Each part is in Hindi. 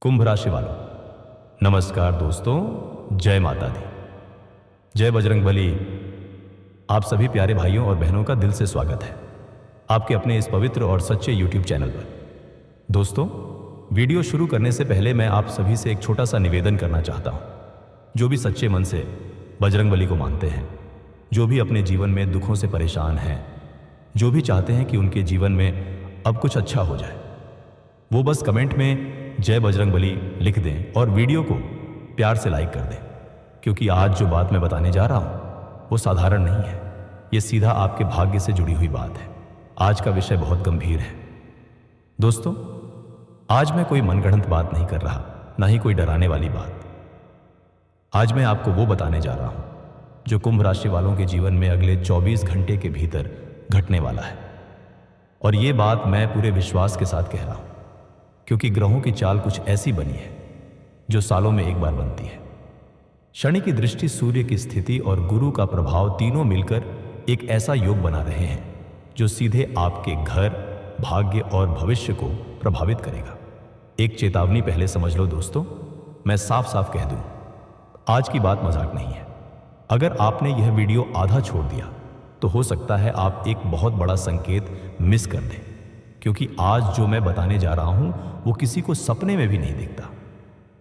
कुंभ राशि वालों, नमस्कार दोस्तों। जय माता दी, जय बजरंगबली। आप सभी प्यारे भाइयों और बहनों का दिल से स्वागत है आपके अपने इस पवित्र और सच्चे YouTube चैनल पर। दोस्तों, वीडियो शुरू करने से पहले मैं आप सभी से एक छोटा सा निवेदन करना चाहता हूं। जो भी सच्चे मन से बजरंगबली को मानते हैं, जो भी अपने जीवन में दुखों से परेशान हैं, जो भी चाहते हैं कि उनके जीवन में अब कुछ अच्छा हो जाए, वो बस कमेंट में जय बजरंगबली लिख दें और वीडियो को प्यार से लाइक कर दें। क्योंकि आज जो बात मैं बताने जा रहा हूं वो साधारण नहीं है, ये सीधा आपके भाग्य से जुड़ी हुई बात है। आज का विषय बहुत गंभीर है दोस्तों। आज मैं कोई मनगढ़ंत बात नहीं कर रहा, ना ही कोई डराने वाली बात। आज मैं आपको वो बताने जा रहा हूं जो कुंभ राशि वालों के जीवन में अगले 24 घंटे के भीतर घटने वाला है। और ये बात मैं पूरे विश्वास के साथ कह रहा हूं, क्योंकि ग्रहों की चाल कुछ ऐसी बनी है जो सालों में एक बार बनती है। शनि की दृष्टि, सूर्य की स्थिति और गुरु का प्रभाव तीनों मिलकर एक ऐसा योग बना रहे हैं जो सीधे आपके घर, भाग्य और भविष्य को प्रभावित करेगा। एक चेतावनी पहले समझ लो दोस्तों, मैं साफ साफ कह दूं, आज की बात मजाक नहीं है। अगर आपने यह वीडियो आधा छोड़ दिया तो हो सकता है आप एक बहुत बड़ा संकेत मिस कर दें, क्योंकि आज जो मैं बताने जा रहा हूं वो किसी को सपने में भी नहीं दिखता।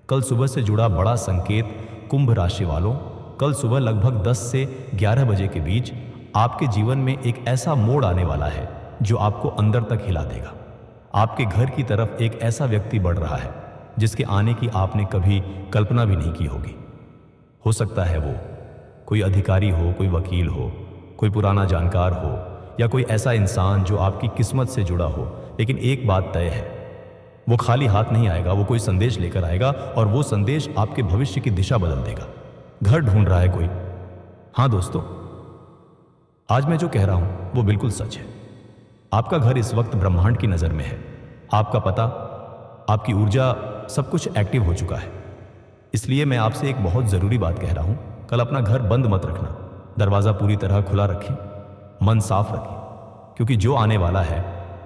कल सुबह से जुड़ा बड़ा संकेत कुंभ राशि वालों, कल सुबह लगभग 10 से 11 बजे के बीच आपके जीवन में एक ऐसा मोड़ आने वाला है जो आपको अंदर तक हिला देगा। आपके घर की तरफ एक ऐसा व्यक्ति बढ़ रहा है जिसके आने की आपने कभी कल्पना भी नहीं की होगी। हो सकता है वो कोई अधिकारी हो, कोई वकील हो, कोई पुराना जानकार हो, या कोई ऐसा इंसान जो आपकी किस्मत से जुड़ा हो। लेकिन एक बात तय है, वो खाली हाथ नहीं आएगा, वो कोई संदेश लेकर आएगा और वो संदेश आपके भविष्य की दिशा बदल देगा। घर ढूंढ रहा है कोई? हाँ दोस्तों, आज मैं जो कह रहा हूं वो बिल्कुल सच है। आपका घर इस वक्त ब्रह्मांड की नजर में है। आपका पता, आपकी ऊर्जा, सब कुछ एक्टिव हो चुका है। इसलिए मैं आपसे एक बहुत जरूरी बात कह रहा हूं, कल अपना घर बंद मत रखना। दरवाजा पूरी तरह खुला रखें, मन साफ रखें, क्योंकि जो आने वाला है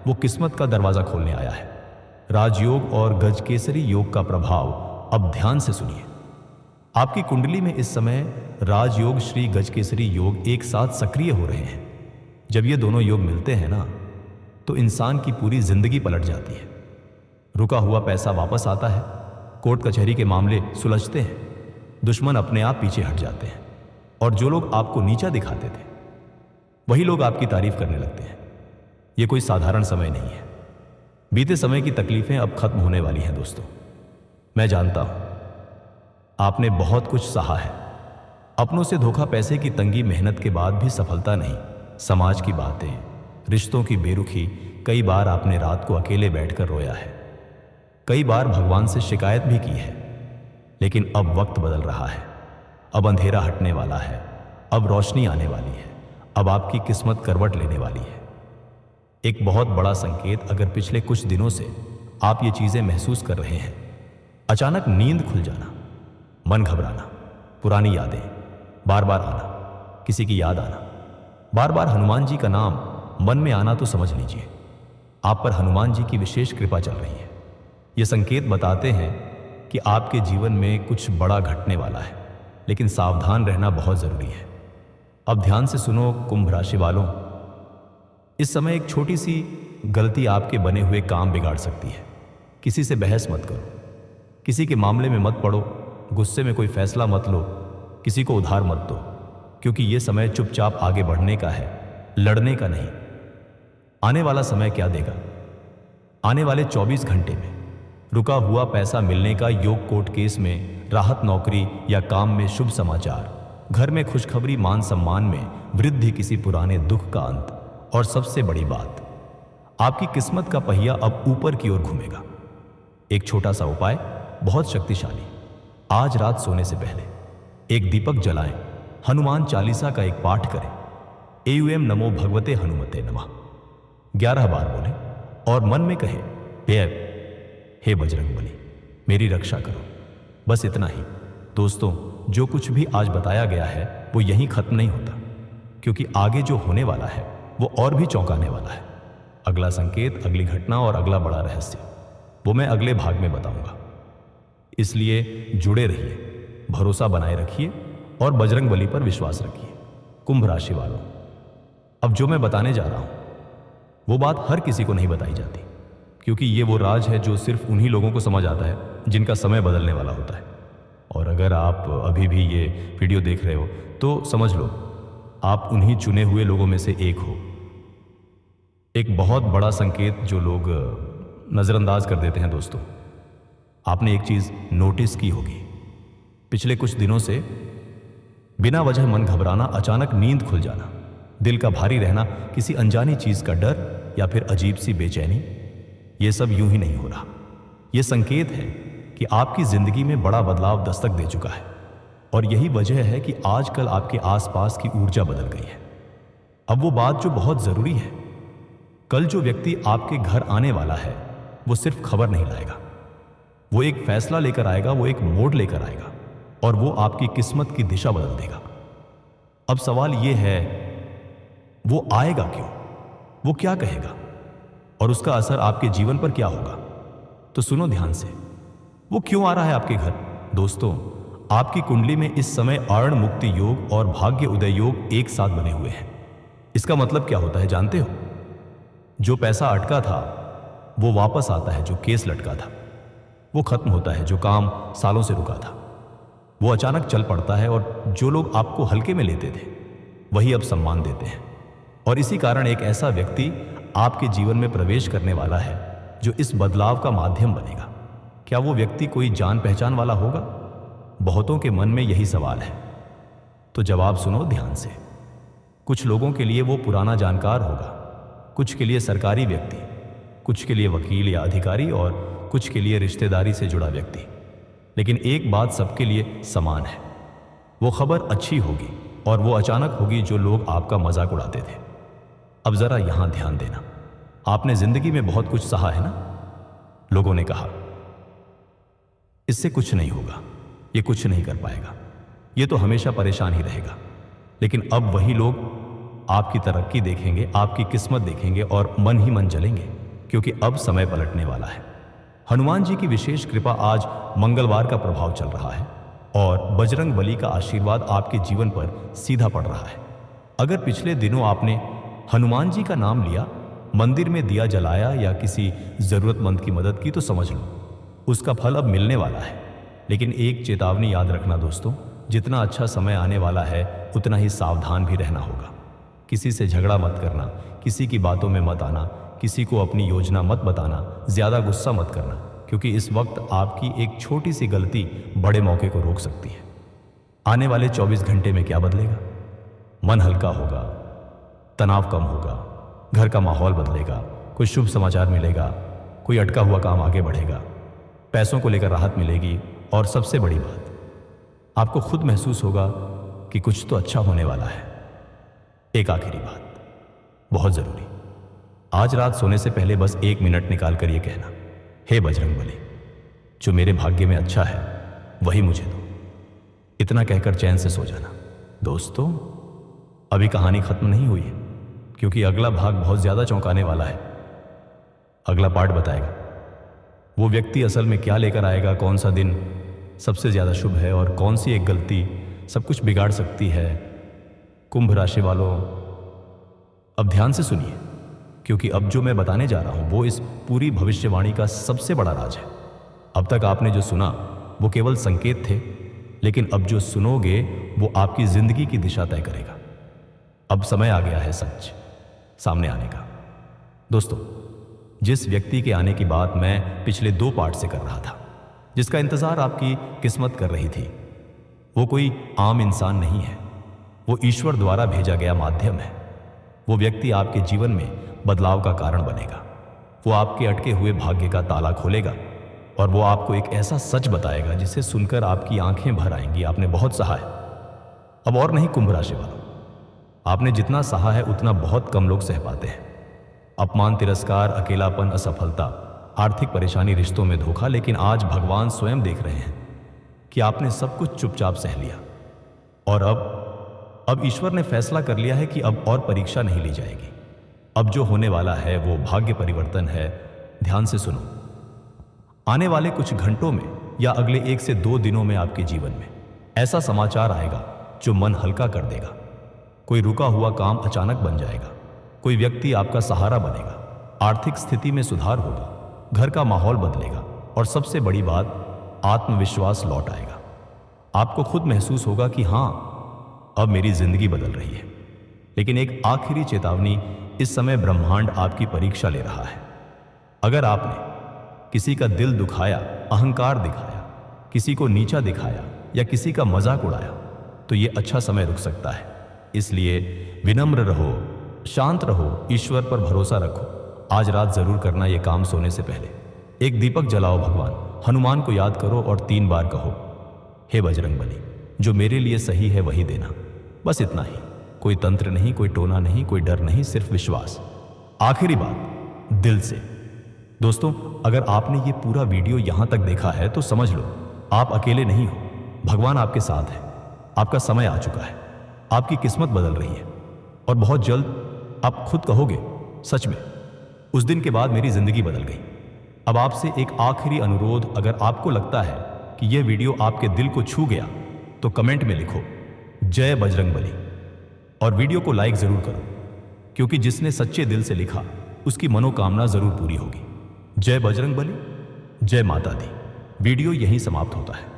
वो किस्मत का दरवाजा खोलने आया है। राजयोग और गजकेसरी योग का प्रभाव अब ध्यान से सुनिए। आपकी कुंडली में इस समय राजयोग, श्री गजकेसरी योग एक साथ सक्रिय हो रहे हैं। जब ये दोनों योग मिलते हैं ना, तो इंसान की पूरी जिंदगी पलट जाती है। रुका हुआ पैसा वापस आता है, कोर्ट कचहरी के मामले सुलझते हैं, दुश्मन अपने आप पीछे हट जाते हैं, और जो लोग आपको नीचा दिखाते थे वही लोग आपकी तारीफ करने लगते हैं। यह कोई साधारण समय नहीं है। बीते समय की तकलीफें अब खत्म होने वाली हैं दोस्तों। मैं जानता हूं आपने बहुत कुछ सहा है। अपनों से धोखा, पैसे की तंगी, मेहनत के बाद भी सफलता नहीं, समाज की बातें, रिश्तों की बेरुखी। कई बार आपने रात को अकेले बैठकर रोया है, कई बार भगवान से शिकायत भी की है। लेकिन अब वक्त बदल रहा है, अब अंधेरा हटने वाला है, अब रोशनी आने वाली है, अब आपकी किस्मत करवट लेने वाली है। एक बहुत बड़ा संकेत, अगर पिछले कुछ दिनों से आप ये चीजें महसूस कर रहे हैं, अचानक नींद खुल जाना, मन घबराना, पुरानी यादें बार बार आना, किसी की याद आना, बार बार हनुमान जी का नाम मन में आना, तो समझ लीजिए आप पर हनुमान जी की विशेष कृपा चल रही है। ये संकेत बताते हैं कि आपके जीवन में कुछ बड़ा घटने वाला है, लेकिन सावधान रहना बहुत जरूरी है। अब ध्यान से सुनो कुंभ राशि वालों, इस समय एक छोटी सी गलती आपके बने हुए काम बिगाड़ सकती है। किसी से बहस मत करो, किसी के मामले में मत पड़ो, गुस्से में कोई फैसला मत लो, किसी को उधार मत दो, क्योंकि यह समय चुपचाप आगे बढ़ने का है, लड़ने का नहीं। आने वाला समय क्या देगा? आने वाले 24 घंटे में रुका हुआ पैसा मिलने का योग, कोर्ट केस में राहत, नौकरी या काम में शुभ समाचार, घर में खुशखबरी, मान सम्मान में वृद्धि, किसी पुराने दुख का अंत, और सबसे बड़ी बात, आपकी किस्मत का पहिया अब ऊपर की ओर घूमेगा। एक छोटा सा उपाय, बहुत शक्तिशाली। आज रात सोने से पहले एक दीपक जलाएं, हनुमान चालीसा का एक पाठ करें, एयूएम नमो भगवते हनुमते नमः 11 बार बोलें और मन में कहें, हे बजरंगबली मेरी रक्षा करो। बस इतना ही दोस्तों। जो कुछ भी आज बताया गया है वो यहीं खत्म नहीं होता, क्योंकि आगे जो होने वाला है वो और भी चौंकाने वाला है। अगला संकेत, अगली घटना और अगला बड़ा रहस्य, वो मैं अगले भाग में बताऊंगा। इसलिए जुड़े रहिए, भरोसा बनाए रखिए और बजरंग बली पर विश्वास रखिए। कुंभ राशि वालों, अब जो मैं बताने जा रहा हूं वो बात हर किसी को नहीं बताई जाती, क्योंकि ये वो राज है जो सिर्फ उन्हीं लोगों को समझ आता है जिनका समय बदलने वाला होता है। और अगर आप अभी भी ये वीडियो देख रहे हो तो समझ लो आप उन्हीं चुने हुए लोगों में से एक हो। एक बहुत बड़ा संकेत जो लोग नज़रअंदाज कर देते हैं दोस्तों, आपने एक चीज़ नोटिस की होगी, पिछले कुछ दिनों से बिना वजह मन घबराना, अचानक नींद खुल जाना, दिल का भारी रहना, किसी अनजानी चीज़ का डर या फिर अजीब सी बेचैनी, ये सब यूं ही नहीं हो रहा। ये संकेत है कि आपकी ज़िंदगी में बड़ा बदलाव दस्तक दे चुका है। और यही वजह है कि आजकल आपके आसपास की ऊर्जा बदल गई है। अब वो बात जो बहुत ज़रूरी है, कल जो व्यक्ति आपके घर आने वाला है वो सिर्फ खबर नहीं लाएगा, वो एक फैसला लेकर आएगा, वो एक मोड़ लेकर आएगा और वो आपकी किस्मत की दिशा बदल देगा। अब सवाल ये है, वो आएगा क्यों, वो क्या कहेगा और उसका असर आपके जीवन पर क्या होगा? तो सुनो ध्यान से, वो क्यों आ रहा है आपके घर? दोस्तों, आपकी कुंडली में इस समय अर्ण मुक्ति योग और भाग्य उदय योग एक साथ बने हुए हैं। इसका मतलब क्या होता है जानते हो? जो पैसा अटका था वो वापस आता है, जो केस लटका था वो खत्म होता है, जो काम सालों से रुका था वो अचानक चल पड़ता है, और जो लोग आपको हल्के में लेते थे वही अब सम्मान देते हैं। और इसी कारण एक ऐसा व्यक्ति आपके जीवन में प्रवेश करने वाला है जो इस बदलाव का माध्यम बनेगा। क्या वो व्यक्ति कोई जान पहचान वाला होगा? बहुतों के मन में यही सवाल है। तो जवाब सुनो ध्यान से। कुछ लोगों के लिए वो पुराना जानकार होगा, कुछ के लिए सरकारी व्यक्ति, कुछ के लिए वकील या अधिकारी और कुछ के लिए रिश्तेदारी से जुड़ा व्यक्ति। लेकिन एक बात सबके लिए समान है, वो खबर अच्छी होगी और वो अचानक होगी जो लोग आपका मजाक उड़ाते थे। अब जरा यहां ध्यान देना, आपने जिंदगी में बहुत कुछ सहा है ना। लोगों ने कहा इससे कुछ नहीं होगा, ये कुछ नहीं कर पाएगा, ये तो हमेशा परेशान ही रहेगा। लेकिन अब वही लोग आपकी तरक्की देखेंगे, आपकी किस्मत देखेंगे और मन ही मन जलेंगे, क्योंकि अब समय पलटने वाला है। हनुमान जी की विशेष कृपा आज मंगलवार का प्रभाव चल रहा है और बजरंग बली का आशीर्वाद आपके जीवन पर सीधा पड़ रहा है। अगर पिछले दिनों आपने हनुमान जी का नाम लिया, मंदिर में दिया जलाया या किसी जरूरतमंद की मदद की, तो समझ लो उसका फल अब मिलने वाला है। लेकिन एक चेतावनी याद रखना दोस्तों, जितना अच्छा समय आने वाला है उतना ही सावधान भी रहना होगा। किसी से झगड़ा मत करना, किसी की बातों में मत आना, किसी को अपनी योजना मत बताना, ज्यादा गुस्सा मत करना, क्योंकि इस वक्त आपकी एक छोटी सी गलती बड़े मौके को रोक सकती है। आने वाले 24 घंटे में क्या बदलेगा? मन हल्का होगा, तनाव कम होगा, घर का माहौल बदलेगा, कुछ शुभ समाचार मिलेगा, कोई अटका हुआ काम आगे बढ़ेगा, पैसों को लेकर राहत मिलेगी और सबसे बड़ी बात, आपको खुद महसूस होगा कि कुछ तो अच्छा होने वाला है। एक आखिरी बात, बहुत जरूरी, आज रात सोने से पहले बस 1 मिनट निकाल कर यह कहना, हे बजरंग बली, जो मेरे भाग्य में अच्छा है वही मुझे दो। इतना कहकर चैन से सो जाना। दोस्तों, अभी कहानी खत्म नहीं हुई है, क्योंकि अगला भाग बहुत ज्यादा चौंकाने वाला है। अगला पार्ट बताएगा वो व्यक्ति असल में क्या लेकर आएगा, कौन सा दिन सबसे ज्यादा शुभ है और कौन सी एक गलती सब कुछ बिगाड़ सकती है। कुंभ राशि वालों, अब ध्यान से सुनिए, क्योंकि अब जो मैं बताने जा रहा हूं वो इस पूरी भविष्यवाणी का सबसे बड़ा राज है। अब तक आपने जो सुना वो केवल संकेत थे, लेकिन अब जो सुनोगे वो आपकी जिंदगी की दिशा तय करेगा। अब समय आ गया है सच सामने आने का। दोस्तों, जिस व्यक्ति के आने की बात मैं पिछले 2 पार्ट से कर रहा था, जिसका इंतजार आपकी किस्मत कर रही थी, वो कोई आम इंसान नहीं है, वो ईश्वर द्वारा भेजा गया माध्यम है। वो व्यक्ति आपके जीवन में बदलाव का कारण बनेगा, वो आपके अटके हुए भाग्य का ताला खोलेगा और वो आपको एक ऐसा सच बताएगा जिसे सुनकर आपकी आंखें भर आएंगी। आपने बहुत सहा है, अब और नहीं। कुंभ राशि वालों, आपने जितना सहा है उतना बहुत कम लोग सह पाते हैं। अपमान, तिरस्कार, अकेलापन, असफलता, आर्थिक परेशानी, रिश्तों में धोखा, लेकिन आज भगवान स्वयं देख रहे हैं कि आपने सब कुछ चुपचाप सह लिया। और अब ईश्वर ने फैसला कर लिया है कि अब और परीक्षा नहीं ली जाएगी। अब जो होने वाला है वो भाग्य परिवर्तन है। ध्यान से सुनो, आने वाले कुछ घंटों में या अगले 1 से 2 दिनों में आपके जीवन में ऐसा समाचार आएगा जो मन हल्का कर देगा। कोई रुका हुआ काम अचानक बन जाएगा, कोई व्यक्ति आपका सहारा बनेगा, आर्थिक स्थिति में सुधार होगा, घर का माहौल बदलेगा और सबसे बड़ी बात, आत्मविश्वास लौट आएगा। आपको खुद महसूस होगा कि हां, अब मेरी जिंदगी बदल रही है। लेकिन एक आखिरी चेतावनी, इस समय ब्रह्मांड आपकी परीक्षा ले रहा है। अगर आपने किसी का दिल दुखाया, अहंकार दिखाया, किसी को नीचा दिखाया या किसी का मजाक उड़ाया, तो ये अच्छा समय रुक सकता है। इसलिए विनम्र रहो, शांत रहो, ईश्वर पर भरोसा रखो। आज रात जरूर करना ये काम सोने से पहले। एक दीपक जलाओ, भगवान हनुमान को याद करो और 3 बार कहो, हे बजरंगबली, जो मेरे लिए सही है वही देना। बस इतना ही, कोई तंत्र नहीं, कोई टोना नहीं, कोई डर नहीं, सिर्फ विश्वास। आखिरी बात, दिल से। दोस्तों, अगर आपने ये पूरा वीडियो यहां तक देखा है तो समझ लो, आप अकेले नहीं हो। भगवान आपके साथ है। आपका समय आ चुका है, आपकी किस्मत बदल रही है और बहुत जल्द आप खुद कहोगे, सच में उस दिन के बाद मेरी जिंदगी बदल गई। अब आपसे एक आखिरी अनुरोध, अगर आपको लगता है कि यह वीडियो आपके दिल को छू गया तो कमेंट में लिखो जय बजरंगबली और वीडियो को लाइक जरूर करो, क्योंकि जिसने सच्चे दिल से लिखा उसकी मनोकामना जरूर पूरी होगी। जय बजरंगबली, जय माता दी। वीडियो यहीं समाप्त होता है।